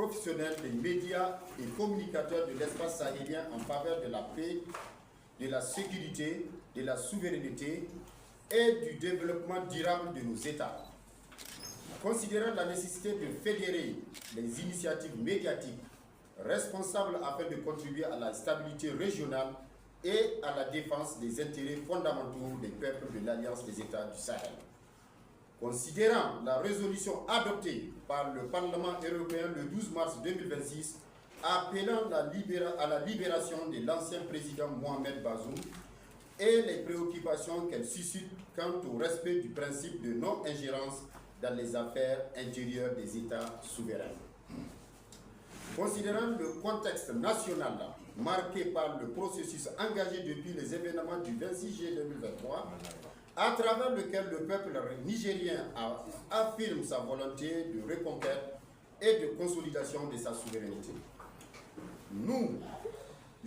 professionnels des médias et communicateurs de l'espace sahélien en faveur de la paix, de la sécurité, de la souveraineté et du développement durable de nos États. Considérant la nécessité de fédérer les initiatives médiatiques responsables afin de contribuer à la stabilité régionale et à la défense des intérêts fondamentaux des peuples de l'Alliance des États du Sahel. Considérant la résolution adoptée par le Parlement européen le 12 mars 2026 appelant à la libération de l'ancien président Mohamed Bazoum et les préoccupations qu'elle suscite quant au respect du principe de non-ingérence dans les affaires intérieures des États souverains. Considérant le contexte national marqué par le processus engagé depuis les événements du 26 juillet 2023, à travers lequel le peuple nigérien affirme sa volonté de reconquête et de consolidation de sa souveraineté. Nous,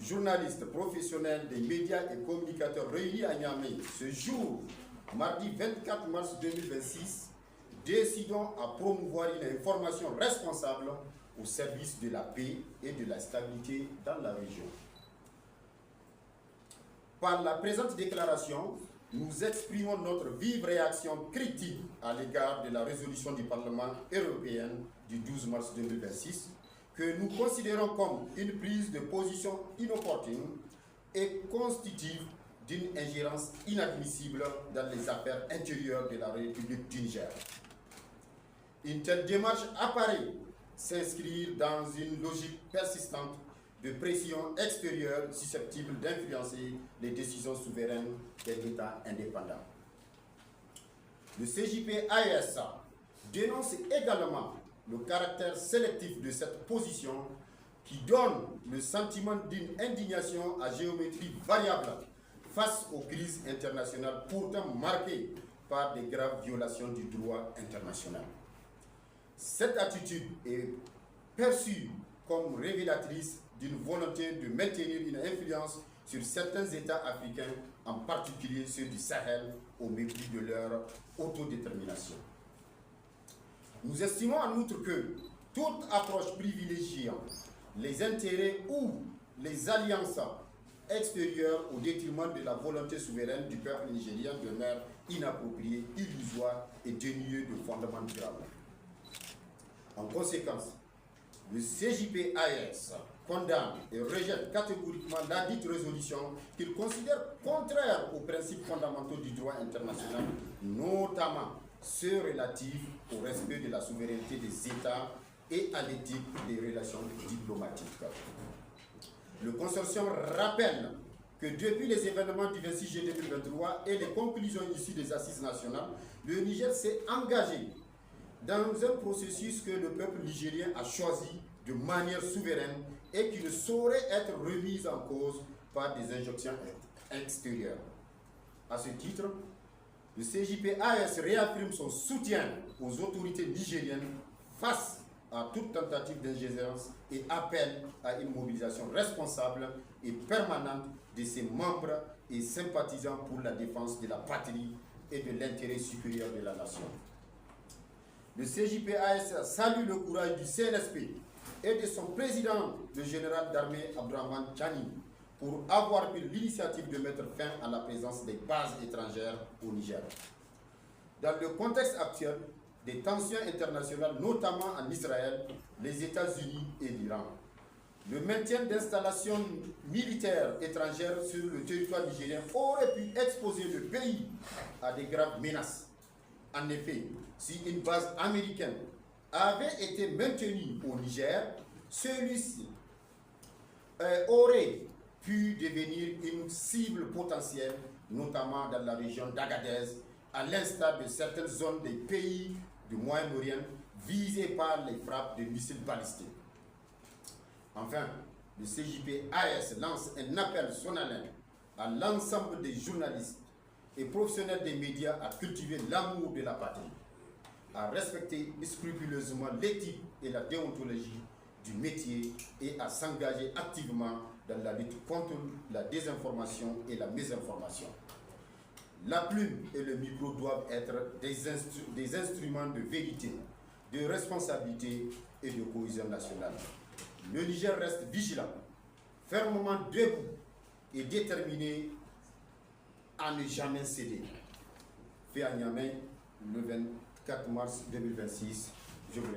journalistes professionnels des médias et communicateurs réunis à Niamey ce jour, mardi 24 mars 2026, décidons à promouvoir une information responsable au service de la paix et de la stabilité dans la région. Par la présente déclaration, nous exprimons notre vive réaction critique à l'égard de la résolution du Parlement européen du 12 mars 2026, que nous considérons comme une prise de position inopportune et constitutive d'une ingérence inadmissible dans les affaires intérieures de la République du Niger. Une telle démarche apparaît s'inscrire dans une logique persistante de pression extérieure susceptible d'influencer les décisions souveraines des États indépendants. Le CJP-AES dénonce également le caractère sélectif de cette position qui donne le sentiment d'une indignation à géométrie variable face aux crises internationales pourtant marquées par des graves violations du droit international. Cette attitude est perçue comme révélatrice d'une volonté de maintenir une influence sur certains États africains, en particulier ceux du Sahel, au mépris de leur autodétermination. Nous estimons en outre que toute approche privilégiant les intérêts ou les alliances extérieures au détriment de la volonté souveraine du peuple nigérien demeure inappropriée, illusoire et dénuée de fondements durables. En conséquence, le CJP-AES condamne et rejette catégoriquement la dite résolution qu'il considère contraire aux principes fondamentaux du droit international, notamment ceux relatifs au respect de la souveraineté des États et à l'éthique des relations diplomatiques. Le consortium rappelle que depuis les événements du 26 juillet 2023 et les conclusions issues des assises nationales, le Niger s'est engagé dans un processus que le peuple nigérien a choisi de manière souveraine et qui ne saurait être remis en cause par des injonctions extérieures. À ce titre, le CJP-AES réaffirme son soutien aux autorités nigériennes face à toute tentative d'ingérence et appelle à une mobilisation responsable et permanente de ses membres et sympathisants pour la défense de la patrie et de l'intérêt supérieur de la nation. Le CJP-AES salue le courage du CNSP et de son président, le général d'armée Abdourahmane Tchani, pour avoir pris l'initiative de mettre fin à la présence des bases étrangères au Niger. Dans le contexte actuel des tensions internationales, notamment en Israël, les États-Unis et l'Iran, le maintien d'installations militaires étrangères sur le territoire nigérien aurait pu exposer le pays à de graves menaces. En effet, si une base américaine avait été maintenue au Niger, celui-ci aurait pu devenir une cible potentielle, notamment dans la région d'Agadez, à l'instar de certaines zones des pays du Moyen-Orient visées par les frappes de missiles balistiques. Enfin, le CJP-AES lance un appel solennel à l'ensemble des journalistes et professionnels des médias à cultiver l'amour de la patrie, à respecter scrupuleusement l'éthique et la déontologie du métier et à s'engager activement dans la lutte contre la désinformation et la mésinformation. La plume et le micro doivent être des instruments de vérité, de responsabilité et de cohésion nationale. Le Niger reste vigilant, fermement debout et déterminé à ne jamais céder. Fait à Niamey, le 24 mars 2026. Je vous remercie.